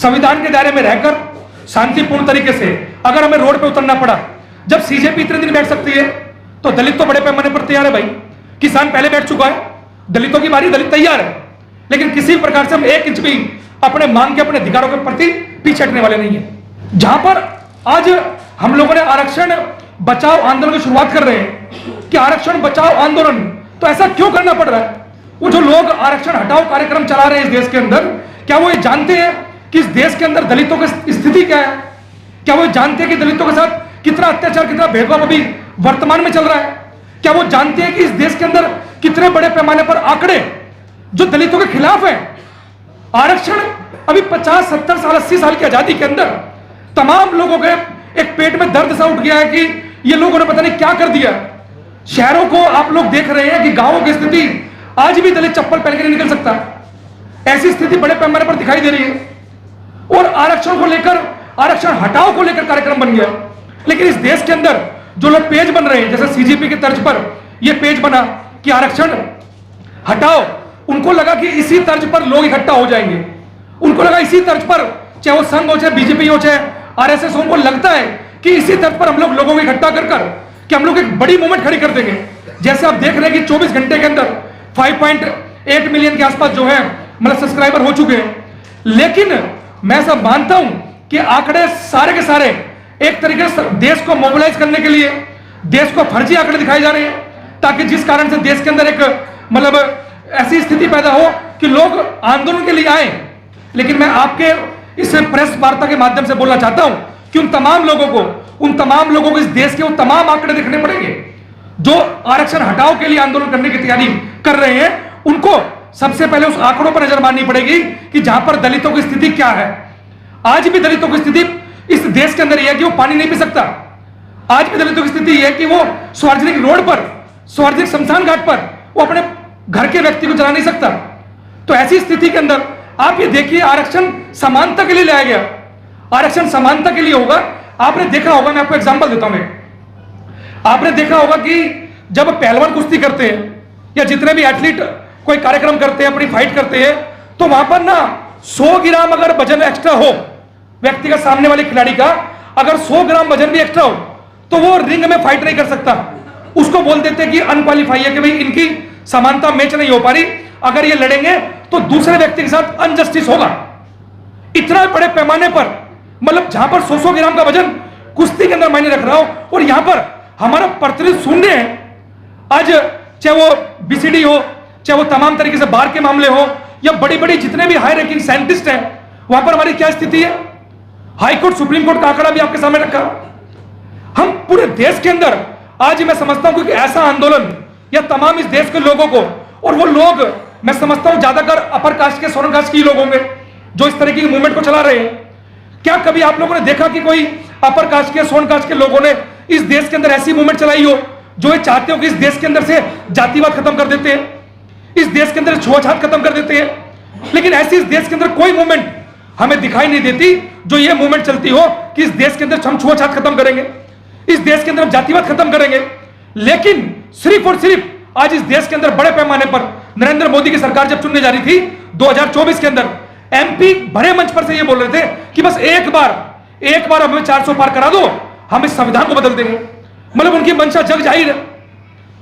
संविधान के दायरे में रहकर शांतिपूर्ण तरीके से अगर हमें रोड पे उतरना पड़ा, जब सीजेपी इतने दिन बैठ सकती है तो दलित तो बड़े पैमाने पर तैयार है भाई। किसान पहले बैठ चुका है, दलितों की बारी, दलित तैयार है। लेकिन किसी प्रकार से हम 1 इंच भी अपने मांग के, अपने अधिकारों के प्रति पीछे हटने वाले नहीं है। जहां पर आज हम लोगों ने आरक्षण बचाओ आंदोलन की शुरुआत कर रहे हैं कि आरक्षण बचाओ आंदोलन, तो ऐसा क्यों करना पड़ रहा है? वो जो लोग आरक्षण हटाओ कार्यक्रम चला रहे हैं इस देश के अंदर, क्या वो ये जानते हैं कि इस देश के अंदर दलितों की स्थिति क्या है? क्या वो जानते हैं कि दलितों के साथ कितना अत्याचार, कितना भेदभाव अभी वर्तमान में चल रहा है? क्या वो जानते हैं कि इस देश के अंदर कितने बड़े पैमाने पर आंकड़े जो दलितों के खिलाफ है? आरक्षण अभी 50, 70 साल, 80 साल की आजादी के अंदर तमाम लोगों के एक पेट में दर्द सा उठ गया है कि ये लोगों ने पता नहीं क्या कर दिया। शहरों को आप लोग देख रहे हैं कि गांवों की स्थिति, आज भी दलित चप्पल पहन के नहीं निकल सकता, ऐसी स्थिति बड़े पैमाने पर दिखाई दे रही है। और आरक्षण को लेकर, आरक्षण हटाओ को लेकर कार्यक्रम बन गया। लेकिन इस देश के अंदर जो लोग पेज बन रहे हैं, जैसे सीजेपी के तर्ज पर यह पेज बना कि आरक्षण हटाओ, उनको लगा कि इसी तर्ज पर लोग इकट्ठा हो जाएंगे। उनको लगा इसी तर्ज पर, चाहे वो संघ हो, चाहे बीजेपी हो, चाहे आरएसएस हो, उनको लगता है कि इसी तर्ज पर हम लोग लोगों को इकट्ठा कर कि हम लोग एक बड़ी मूवमेंट खड़ी कर देंगे। जैसे आप देख रहे हैं कि 24 घंटे के अंदर 5.8 मिलियन के आसपास जो है मतलब सब्सक्राइबर हो चुके हैं। लेकिन मैं सब मानता हूं कि आंकड़े सारे के सारे एक तरीके से देश को मोबिलाइज करने के लिए, देश को फर्जी आंकड़े दिखाए जा रहे हैं, ताकि जिस कारण से देश के अंदर एक मतलब ऐसी स्थिति पैदा हो कि लोग आंदोलन के लिए आए। लेकिन मैं आपके इस प्रेस वार्ता के माध्यम से बोलना चाहता हूं कि उन तमाम लोगों को इस देश के वो तमाम आंकड़े देखने पड़ेंगे जो आरक्षण हटाओ के लिए आंदोलन करने की तैयारी कर रहे हैं। उनको सबसे पहले उस आंकड़ों पर नजर मारनी पड़ेगी कि जहां पर दलितों की स्थिति क्या है। आज भी दलितों की स्थिति इस देश के अंदर यह है कि वो पानी नहीं पी सकता। आज भी दलितों की स्थिति यह है कि वो सार्वजनिक रोड पर, सार्वजनिक शमशान घाट पर वो अपने घर के व्यक्ति को चला नहीं सकता। तो ऐसी स्थिति के अंदर आप ये देखिए, आरक्षण समानता के लिए लाया गया। आरक्षण समानता के लिए होगा। आपने देखा होगा, मैं आपको एग्जांपल देता हूं, आपने देखा होगा कि जब पहलवान कुश्ती करते हैं या जितने भी एथलीट कोई कार्यक्रम करते हैं, अपनी फाइट करते हैं, तो वहां पर ना 100 ग्राम अगर वजन एक्स्ट्रा हो व्यक्ति का, सामने वाले खिलाड़ी का अगर 100 ग्राम वजन भी एक्स्ट्रा हो तो वो रिंग में फाइट नहीं कर सकता। उसको बोल देते हैं कि अनक्वालिफाई है, कि भाई इनकी समानता मैच नहीं हो पा रही, अगर ये लड़ेंगे तो दूसरे व्यक्ति के साथ अनजस्टिस होगा। इतना बड़े पैमाने पर, मतलब जहां पर 100 ग्राम का वजन कुश्ती के अंदर मायने रख रहा हो, और यहां पर हमारा प्रतिनिधि सुन रहे हैं। आज चाहे वो बीसीडी हो, चाहे वो तमाम तरीके से बार के मामले हो, या बड़ी बड़ी जितने भी हाई रैंकिंग साइंटिस्ट हैं, वहां पर हमारी क्या स्थिति है? हाई कोर्ट, सुप्रीम कोर्ट का आंकड़ा भी आपके सामने रखा। हम पूरे देश के अंदर आज मैं समझता हूं कि ऐसा आंदोलन या तमाम इस देश के लोगों को, और वो लोग मैं समझता हूं ज्यादातर अपर कास्ट के, सोनल कास्ट के लोग होंगे जो इस तरह की मूवमेंट को चला रहे हैं। क्या कभी आप लोगों ने देखा कि कोई अपर कास्ट के, सोन कास्ट के लोगों ने इस देश के अंदर ऐसी मूवमेंट चलाई हो जो ये चाहते हो कि इस देश के अंदर से जातिवाद खत्म कर देते हैं, इस देश के अंदर छुआछूत खत्म कर देते हैं? लेकिन ऐसी इस देश के अंदर कोई मूवमेंट हमें दिखाई नहीं देती जो ये मूवमेंट चलती हो कि इस देश के अंदर हम छुआछूत खत्म करेंगे, इस देश के अंदर हम जातिवाद खत्म करेंगे। लेकिन सिर्फ और सिर्फ आज इस देश के अंदर बड़े पैमाने पर नरेंद्र मोदी की सरकार जब चुनने जा रही थी 2024 के अंदर, एमपी बड़े मंच पर से ये बोल रहे थे कि बस एक बार हमें 400 पार करा दो, हम इस संविधान को बदल देंगे। मतलब उनकी मंशा जग जाहिर है।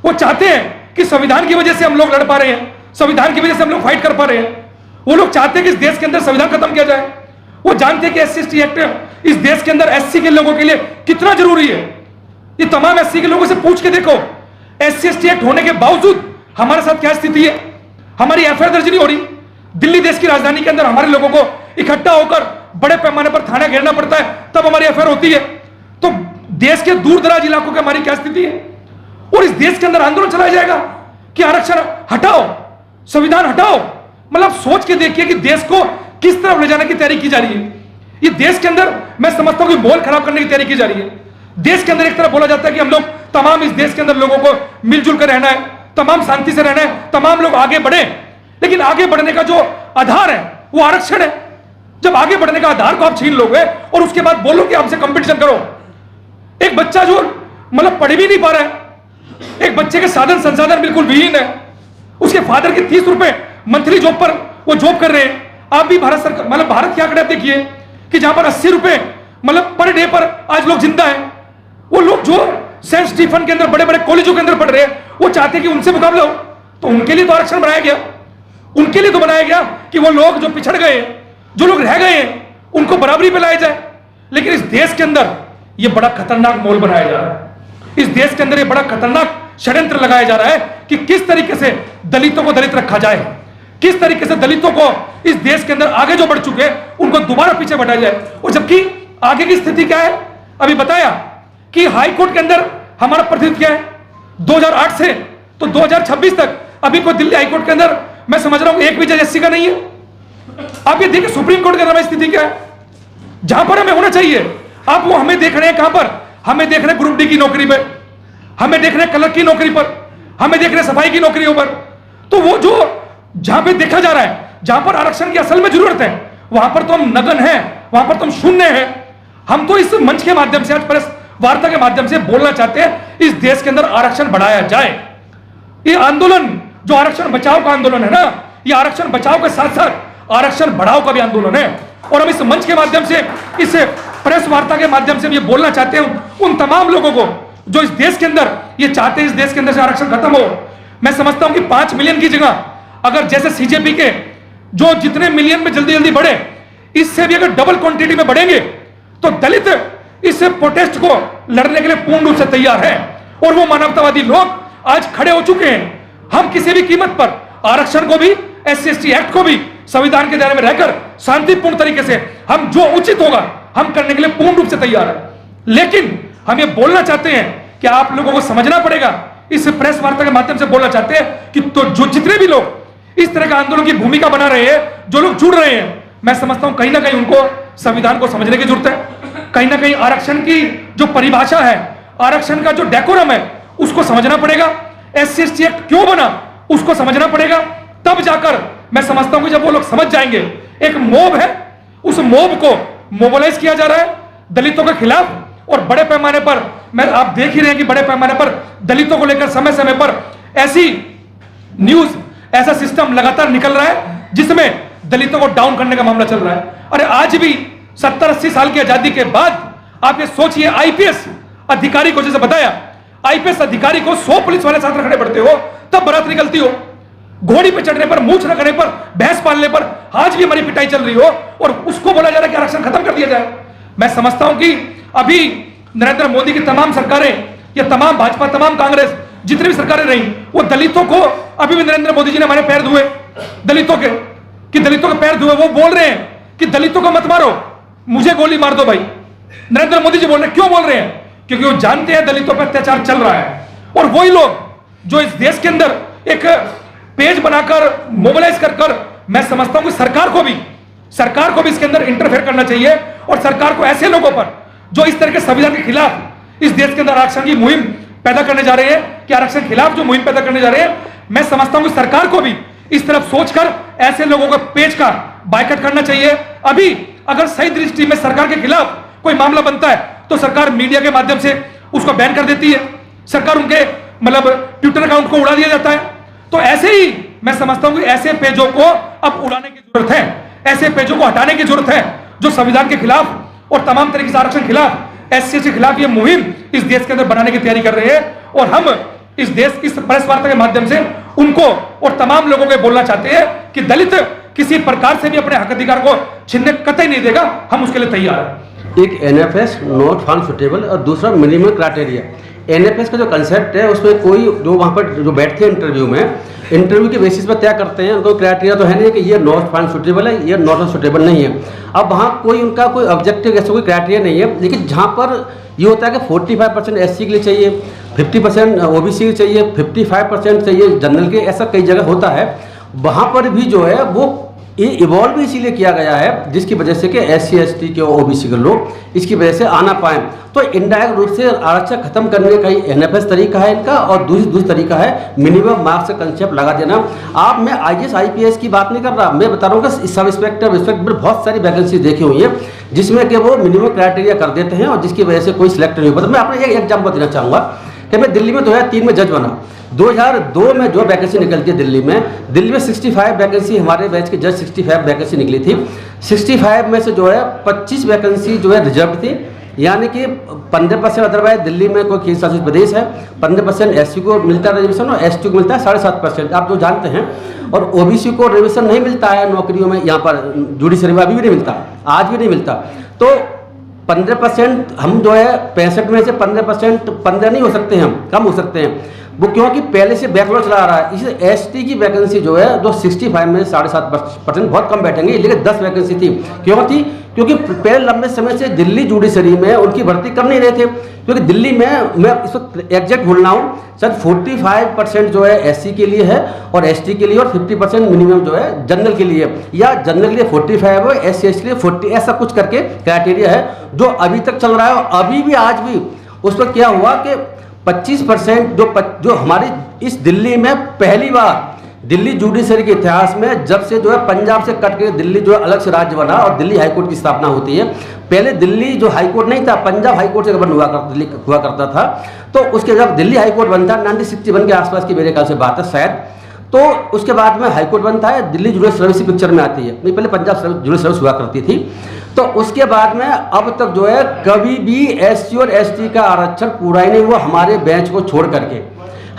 वो चाहते हैं कि संविधान की वजह से हम लोग लड़ पा रहे हैं, संविधान की वजह से हम लोग फाइट कर पा रहे हैं। वो लोग चाहते हैं कि इस देश के अंदर संविधान खत्म किया जाए। वो जानते हैं कि SC/ST एक्ट इस देश के अंदर SC के लोगों के लिए कितना जरूरी है। ये तमाम SC के लोगों से पूछ के देखो, SC/ST एक्ट होने के बावजूद हमारे साथ क्या स्थिति है। हमारी FIR दर्ज नहीं हो रही। दिल्ली देश की राजधानी के अंदर हमारे लोगों को इकट्ठा होकर बड़े पैमाने पर थाना घेरना पड़ता है, तब हमारी FIR होती है। तो देश के दूर दराज इलाकों की हमारी क्या स्थिति है? और इस देश के अंदर आंदोलन चलाया जाएगा कि आरक्षण हटाओ, संविधान हटाओ। मतलब सोच के देखिए कि देश को किस तरफ ले जाने की तैयारी की जा रही है। ये देश के अंदर मैं समझता हूं कि माहौल खराब करने की तैयारी की जा रही है। देश के अंदर एक तरफ बोला जाता है कि हम लोग तमाम इस देश के अंदर लोगों को मिलजुल कर रहना है, तमाम शांति से रहना है, तमाम लोग आगे बढ़े। लेकिन आगे बढ़ने का जो आधार है वो आरक्षण है। जब आगे बढ़ने का आधार को आप छीन लोगे और उसके बाद बोलो कि हमसे कंपटीशन करो। एक बच्चा जो मतलब पढ़ भी नहीं पा रहा है, एक बच्चे के साधन संसाधन बिल्कुल विहीन है, उसके फादर के 30 रुपए मंथली जॉब पर वो जॉब कर रहे हैं, आप भी भारत सरकार मतलब भारत के आंकड़े आप देखिए कि जहां पर 80 रुपए मतलब पर डे पर आज लोग जिंदा हैं, वो लोग जो सेंट स्टीफन के अंदर बड़े बड़े कॉलेजों के अंदर पढ़ रहे हैं, वो चाहते हैं कि उनसे मुकाबला हो, तो उनके लिए तो आरक्षण बनाया गया, उनके लिए तो बनाया गया कि वो लोग जो पिछड़ गए, जो लोग रह गए हैं, उनको बराबरी पे लाया जाए। लेकिन इस देश के अंदर ये बड़ा खतरनाक माहौल बनाया जा रहा है, इस देश के अंदर ये बड़ा खतरनाक षड्यंत्र लगाया जा रहा है कि किस तरीके से दलितों को दलित रखा जाए, किस तरीके से दलितों को इस देश के अंदर आगे जो बढ़ चुके हैं उनको दोबारा पीछे बढ़ाया जाए। और जबकि आगे की स्थिति क्या है, अभी बताया कि हाई कोर्ट के अंदर हमारा प्रतिनिधित्व क्या है 2008 से तो 2026 तक, अभी कोई दिल्ली हाई कोर्ट के अंदर मैं समझ रहा हूं एक भी जज एससी का नहीं है। आप ये देखिए सुप्रीम कोर्ट के अंदर स्थिति क्या है, जहां पर हमें होना चाहिए, आप वो हमें देख रहे हैं कहां पर, हमें देख रहे हैं ग्रुप डी की नौकरी पर, हमें देख रहे हैं क्लर्क की नौकरी पर, हमें देख रहे हैं सफाई की नौकरियों पर। तो वो जो जहां पे देखा जा रहा है, जहां पर आरक्षण की असल में जरूरत है, वहां पर तो हम नगन हैं, वहां पर तो हम शून्य हैं। हम तो इस मंच के माध्यम से, आज प्रेस वार्ता के माध्यम से बोलना चाहते हैं इस देश के अंदर आरक्षण बढ़ाया जाए। ये आंदोलन जो आरक्षण बचाओ का आंदोलन है ना, ये आरक्षण बचाओ के साथ साथ आरक्षण बढ़ाओ का भी आंदोलन है। और हम इस मंच के माध्यम से, इस प्रेस वार्ता के माध्यम से ये बोलना चाहते हैं उन तमाम लोगों को जो इस देश के अंदर ये चाहते हैं इस देश के अंदर से आरक्षण खत्म हो। मैं समझता हूं कि 5 मिलियन की जगह अगर जैसे सीजेपी के जो जितने मिलियन में जल्दी जल्दी बढ़े, इससे भी अगर डबल क्वांटिटी में बढ़ेंगे तो दलित इस प्रोटेस्ट को लड़ने के लिए पूर्ण रूप से तैयार है। और वो मानवतावादी लोग आज खड़े हो चुके हैं। हम किसी भी कीमत पर आरक्षण को भी, SC/ST एक्ट को भी संविधान के दायरे में रहकर शांतिपूर्ण तरीके से हम जो उचित होगा हम करने के लिए पूर्ण रूप से तैयार है। लेकिन हम ये बोलना चाहते हैं कि आप लोगों को समझना पड़ेगा, इस प्रेस वार्ता के माध्यम से बोलना चाहते हैं कि तो जो जितने भी लोग इस तरह का आंदोलन की भूमिका बना रहे हैं, जो लोग जुड़ रहे हैं, मैं समझता हूं कहीं ना कहीं उनको संविधान को समझने की जरूरत है। कहीं ना कहीं आरक्षण की जो परिभाषा है, आरक्षण का जो डेकोरम है, उसको समझना पड़ेगा। SC/ST एक्ट क्यों बना उसको समझना पड़ेगा। तब जाकर मैं समझता हूं कि जब वो लोग समझ जाएंगे, एक मोब है, उस मोब को मोबिलाइज किया जा रहा है दलितों के खिलाफ। और बड़े पैमाने पर आप देख ही रहे हैं कि बड़े पैमाने पर दलितों को लेकर समय समय पर ऐसी न्यूज, ऐसा सिस्टम लगातार निकल रहा है जिसमें दलितों को डाउन करने का मामला चल रहा है। अरे आज भी 70-80 साल की आजादी के बाद आप ये सोचिए, आईपीएस अधिकारी को, जैसे बताया, आईपीएस अधिकारी को 100 पुलिस वाले साथ रखने पड़ते हो तब बारात निकलती हो। घोड़ी पे चढ़ने पर, मूंछ रखने पर, भैंस पालने पर आज भी हमारी पिटाई चल रही हो और उसको बोला जा रहा है कि आरक्षण खत्म कर दिया जाए। मैं समझता हूं कि अभी नरेंद्र मोदी की तमाम सरकारें, या तमाम भाजपा, तमाम कांग्रेस, जितनी भी सरकारें रही, वो दलितों को, अभी भी नरेंद्र मोदी जी ने हमारे पैर धुए दलितों के, कि दलितों के पैर धुए। वो बोल रहे हैं कि दलितों को मत मारो, मुझे गोली मार दो भाई। नरेंद्र मोदी जी बोल रहे हैं, क्यों बोल रहे हैं? क्योंकि वो जानते हैं दलितों पर अत्याचार चल रहा है। और वही लोग जो इस देश के अंदर एक पेज बनाकर मोबिलाइज कर मैं समझता हूं कि सरकार को भी इसके अंदर इंटरफेयर करना चाहिए। और सरकार को ऐसे लोगों पर जो इस तरह के संविधान के खिलाफ इस देश के अंदर आरक्षण की मुहिम पैदा करने जा रहे हैं, कि आरक्षण के खिलाफ जो मुहिम पैदा करने जा रहे हैं, मैं समझता हूं कि सरकार को भी इस तरफ सोचकर ऐसे लोगों को पेज का बायकॉट करना चाहिए। अभी अगर सही दृष्टि में सरकार के खिलाफ कोई मामला बनता है तो सरकार मीडिया के माध्यम से उसको बैन कर देती है, सरकार उनके मतलब ट्विटर अकाउंट को उड़ा दिया जाता है। तो ऐसे ही मैं समझता हूं कि ऐसे पेजों को अब उड़ाने की जरूरत है, ऐसे पेजों को हटाने की जरूरत है जो संविधान के खिलाफ और तमाम तरीके से आरक्षण खिलाफ, SC के खिलाफ ये मुहिम इस देश के अंदर बनाने की तैयारी कर रहे हैं। और हम इस देश की प्रेस वार्ता के माध्यम से उनको और तमाम लोगों को बोलना चाहते हैं कि दलित किसी प्रकार से भी अपने हक अधिकार को छीनने कतई नहीं देगा, हम उसके लिए तैयार हैं। एक NFS नॉट फाउंड सुटेबल और दूसरा मिनिमम क्राइटेरिया। NFS का जो कंसेप्ट है उसमें कोई जो वहाँ पर जो बैठते हैं इंटरव्यू के बेसिस पर तय करते हैं, उनको क्राइटेरिया तो है नहीं कि ये नॉट फाउंड सुटेबल है, ये नॉट सुटेबल नहीं है। अब वहाँ कोई उनका कोई ऑब्जेक्टिव ऐसा कोई क्राइटेरिया नहीं है। लेकिन जहाँ पर ये होता है कि 45% SC के लिए चाहिए, 50% OBC के चाहिए, 55% चाहिए जनरल के, ऐसा कई जगह होता है। वहाँ पर भी जो है वो ये इवॉल्व भी इसीलिए किया गया है जिसकी वजह से कि SC/ST के और OBC के लोग इसकी वजह से आना पाएँ। तो इनडायरेक्ट रूप से आरक्षण खत्म करने का ही NFS तरीका है इनका, और दूसरी तरीका है मिनिमम मार्क्स का कंसेप्ट लगा देना। आप, मैं IAS IPS की बात नहीं कर रहा, मैं बता रहा हूँ कि सब इंस्पेक्टर बहुत सारी वैकेंसी देखी हुई है जिसमें कि वो मिनिमम क्राइटेरिया कर देते हैं और जिसकी वजह से कोई सिलेक्ट नहीं होता। मैं आपको एक एग्जाम्पल देना चाहूँगा कि मैं दिल्ली में 2003 में जज बना। 2002 में जो वैकेंसी निकलती है दिल्ली में 65 वैकेंसी, हमारे बैच की जस्ट 65 वैकेंसी निकली थी। 65 में से जो है 25 वैकेंसी जो है रिजर्व थी, यानी कि 15% अदरवाइज दिल्ली में कोई केंद्र शासित प्रदेश है 15% एससी को मिलता है रिजर्वेशन और एसटी को मिलता है 7.5%, आप जो जानते हैं। और ओबीसी को रिजर्वेशन नहीं मिलता है नौकरियों में, यहाँ पर जुडिशरी में अभी भी नहीं मिलता, आज भी नहीं मिलता। तो 15% हम जो है 65 में से 15% 15 नहीं हो सकते, हम कम हो सकते हैं वो, क्योंकि पहले से बैकलॉग चला रहा है। इसलिए एसटी की वैकेंसी जो है जो 65 में 7.5% बहुत कम बैठेंगे, लेकिन 10 वैकेंसी थी। क्यों थी? क्योंकि पहले लंबे समय से दिल्ली जुडिशरी में उनकी भर्ती कर नहीं रहे थे, क्योंकि दिल्ली में मैं इस वक्त एग्जैक्ट बोल रहा हूँ सर 45% जो है एससी के लिए है और एसटी के लिए, और 50% मिनिमम जो है जनरल के लिए, या जनरल के लिए 45 है, एससी एसटी के लिए 40, ऐसा कुछ करके क्राइटेरिया है जो अभी तक चल रहा है। और अभी भी आज भी उस वक्त क्या हुआ कि 25% जो हमारी इस दिल्ली में पहली बार दिल्ली जुडिशरी के इतिहास में जब से जो है पंजाब से कट के दिल्ली जो है अलग से राज्य बना और दिल्ली हाईकोर्ट की स्थापना होती है, पहले दिल्ली जो हाईकोर्ट नहीं था, पंजाब हाईकोर्ट से गवर्न हुआ करता था। तो उसके जब दिल्ली हाईकोर्ट बनता है 1961 के आसपास की मेरे ख्याल से बात है शायद, तो उसके बाद में हाईकोर्ट बनता है, दिल्ली जुडिशल सर्विस पिक्चर में आती है, नहीं पहले पंजाब जुडिशल सर्विस हुआ करती थी। तो उसके बाद में अब तक जो है कभी भी एससी और एसटी का आरक्षण पूरा ही नहीं हुआ हमारे बेंच को छोड़ करके।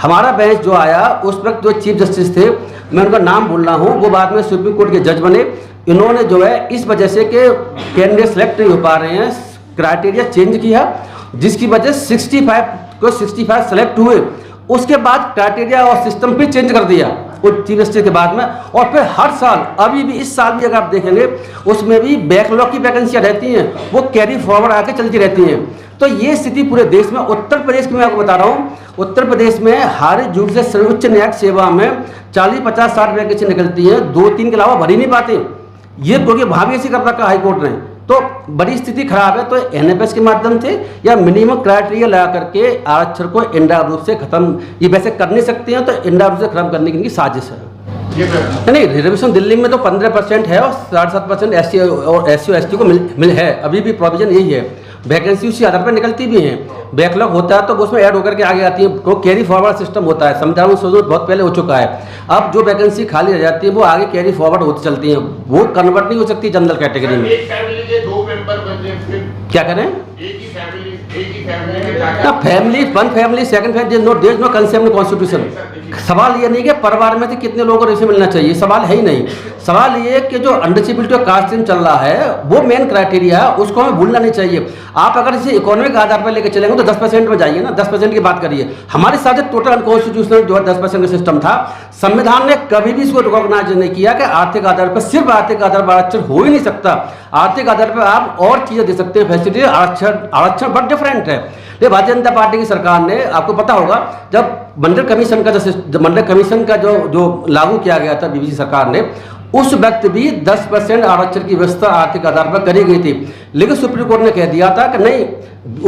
हमारा बेंच जो आया उस वक्त जो चीफ जस्टिस थे, मैं उनका नाम बोल रहा हूँ, वो बाद में सुप्रीम कोर्ट के जज बने। इन्होंने जो है इस वजह से कि कैंडिडेट सेलेक्ट नहीं हो पा रहे हैं, क्राइटेरिया चेंज किया, जिसकी वजह 65 सेलेक्ट हुए, उसके बाद क्राइटेरिया और सिस्टम भी चेंज कर दिया उस चीफ जस्टिस के बाद में। और फिर हर साल, अभी भी इस साल भी अगर आप देखेंगे उसमें भी बैकलॉग की वैकेंसियाँ रहती हैं, वो कैरी फॉरवर्ड आके चलती रहती हैं। तो ये स्थिति पूरे देश में, उत्तर प्रदेश की मैं आपको बता रहा हूँ, उत्तर प्रदेश में हर जुडिशल सर्वोच्च न्यायिक सेवा में 40, 50, 60 वैकेंसी निकलती है, 2-3 के अलावा भर ही नहीं पाते ये, क्योंकि वहाँ भी ऐसी कर रखा हाईकोर्ट ने। तो बड़ी स्थिति खराब है। तो एनएफएस के माध्यम से या मिनिमम क्राइटेरिया लगा करके आरक्षण को इंडायरेक्ट रूप से खत्म, ये वैसे कर नहीं सकते हैं, तो इंडायरेक्ट रूप से खत्म करने की इनकी साजिश है। नहीं, रिजर्वेशन दिल्ली में तो 15% है और 7.5% एससी और एसटी को मिल है, अभी भी प्रोविजन यही है। वैकेंसी उसी आधार पर निकलती भी हैं, बैकलॉग होता है तो उसमें ऐड होकर के आगे आती है, तो कैरी फॉरवर्ड सिस्टम होता है। संविधान में संशोधन बहुत पहले हो चुका है, अब जो वैकेंसी खाली रह जाती है वो आगे कैरी फॉरवर्ड होती चलती है, वो कन्वर्ट नहीं हो सकती जनरल कैटेगरी में। क्या करें? Family, one family, second family, there is no concept in constitution. सवाल ये नहीं कि परिवार में से कितने लोगों को रेशे मिलना चाहिए, सवाल है ही नहीं। सवाल ये कि जो अंडरसिबिलिटी और कास्टिंग चल रहा है वो मेन क्राइटेरिया है, उसको हमें भूलना नहीं चाहिए। आप अगर इसे इकोनॉमिक आधार पर लेकर चलेंगे तो 10% में जाइए ना, 10% की बात करिए। हमारे साथ टोटल अनकॉन्स्टिट्यूशनल जो है 10% का सिस्टम था, संविधान ने कभी भी इसको रिकॉग्नाइज नहीं किया कि आर्थिक आधार पर, सिर्फ आर्थिक आधार पर आरक्षण हो ही नहीं सकता। आर्थिक आधार पर आप और चीजें दे सकते हैं, फैसिलिटी। आरक्षण बहुत डिफरेंट है। ये भारतीय जनता पार्टी की सरकार ने, आपको पता होगा, जब मंडल कमीशन का जो लागू किया गया था बीबीसी सरकार ने, उस वक्त भी 10% आरक्षण की व्यवस्था आर्थिक आधार पर करी गई थी, लेकिन सुप्रीम कोर्ट ने कह दिया था कि नहीं,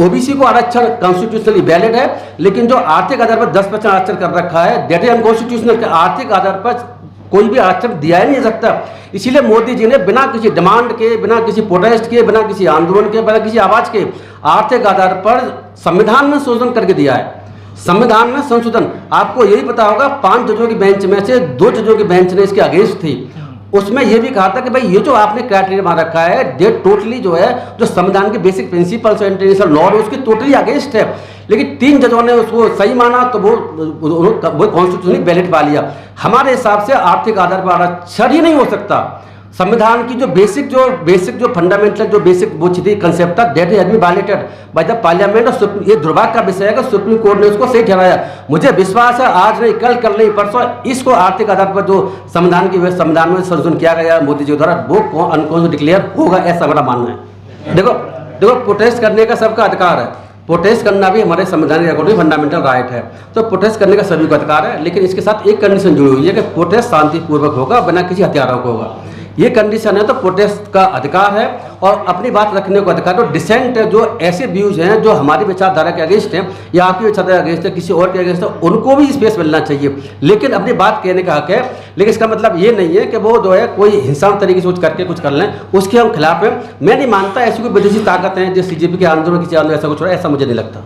ओबीसी को आरक्षण कॉन्स्टिट्यूशनली वैलिड है, लेकिन जो आर्थिक आधार पर 10% आरक्षण कर रखा है दैट इज अनकॉन्स्टिट्यूशनल। आर्थिक आधार पर कोई भी आरक्षण दिया ही नहीं सकता। इसीलिए मोदी जी ने बिना किसी डिमांड के, बिना किसी प्रोटेस्ट के, बिना किसी आंदोलन के, बिना किसी आवाज के आर्थिक आधार पर संविधान में संशोधन करके दिया है। संविधान में संशोधन, आपको यही पता होगा, 5 जजों की बेंच में से 2 जजों की बेंच ने इसके अगेंस्ट थी। उसमें यह भी कहा था कि भाई ये जो आपने क्राइटेरिया मान रखा है ये टोटली जो है, जो संविधान के बेसिक प्रिंसिपल्स और इंटरनेशनल लॉ है उसके टोटली अगेंस्ट है। लेकिन 3 जजों ने उसको सही माना तो वो कॉन्स्टिट्यूशनली वैलिड पा लिया। हमारे हिसाब से आर्थिक आधार पर आरक्षण ही नहीं हो सकता। संविधान की जो बेसिक जो फंडामेंटल जो बेसिक वो थी कंसेप्ट था, that has been violated by the parliament. और ये दुर्भाग्य का विषय है कि सुप्रीम कोर्ट ने उसको सही ठहराया। मुझे विश्वास है आज नहीं कल नहीं परसों इसको आर्थिक आधार पर जो संविधान में संशोधन किया गया मोदी जी द्वारा वो अनकॉन्स्टिट्यूशनल डिक्लेयर होगा, ऐसा हमारा मानना है। देखो प्रोटेस्ट करने का सबका अधिकार है, प्रोटेस्ट करना भी हमारे संविधान के अकॉर्डिंग फंडामेंटल राइट है, तो प्रोटेस्ट करने का सभी को अधिकार है। लेकिन इसके साथ एक कंडीशन जुड़ी हुई है कि प्रोटेस्ट शांतिपूर्वक होगा, बिना किसी हथियारों को होगा। ये कंडीशन है तो प्रोटेस्ट का अधिकार है और अपनी बात रखने को अधिकार। तो डिसेंट जो ऐसे व्यूज हैं जो हमारी विचारधारा के अगेंस्ट हैं या आपकी विचारधारा के अगेंस्ट है, किसी और के अगेंस्ट है, उनको भी स्पेस मिलना चाहिए, लेकिन अपनी बात कहने का हक है। लेकिन इसका मतलब ये नहीं है कि वो जो है कोई हिंसात्मक तरीके से कुछ करके कुछ कर लें, उसके हम खिलाफ हैं। मैं नहीं मानता ऐसी कोई विदेशी ताकत है जो सीजेपी के आंदोलन किसी आंदोलन ऐसा कुछ हो रहा है, ऐसा मुझे नहीं लगता।